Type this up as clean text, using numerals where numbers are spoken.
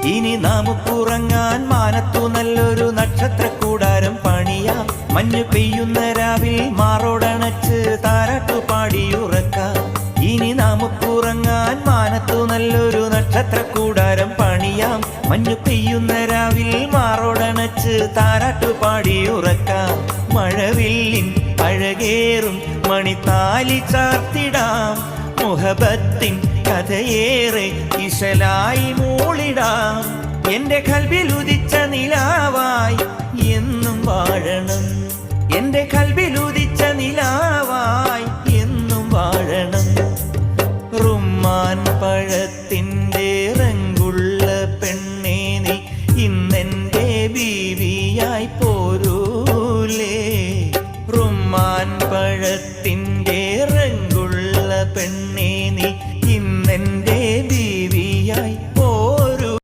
ഇനി നമുക്കുറങ്ങാൻ മാനത്തു നല്ലൊരു നക്ഷത്രക്കൂടാരം പണിയാം. മഞ്ഞു പെയ്യുന്ന രാവിൽ മാറോടണച്ച് താരാട്ടു പാടിയുറക്കാം. ഇനി നമുക്കുറങ്ങാൻ മാനത്തു നല്ലൊരു നക്ഷത്രക്കൂടാരം പണിയാം. മഞ്ഞു പെയ്യുന്ന രാവിൽ മാറോടണച്ച് താരാട്ടു പാടിയുറക്കാം. മഴവില്ലിൻ അഴകേറും മണിത്താലി ചാർത്തിടാം. മുഹബത്തിൻ കഥയേറെ ഇശലായി മൂളിടാം. എന്റെ കൽബിൽ ഉദിച്ച നിലാവായി എന്നും വാഴണം. എന്റെ കൽബിൽ ഉദിച്ച നിലാവായി എന്നും വാഴണം. റുമ്മാൻ പഴ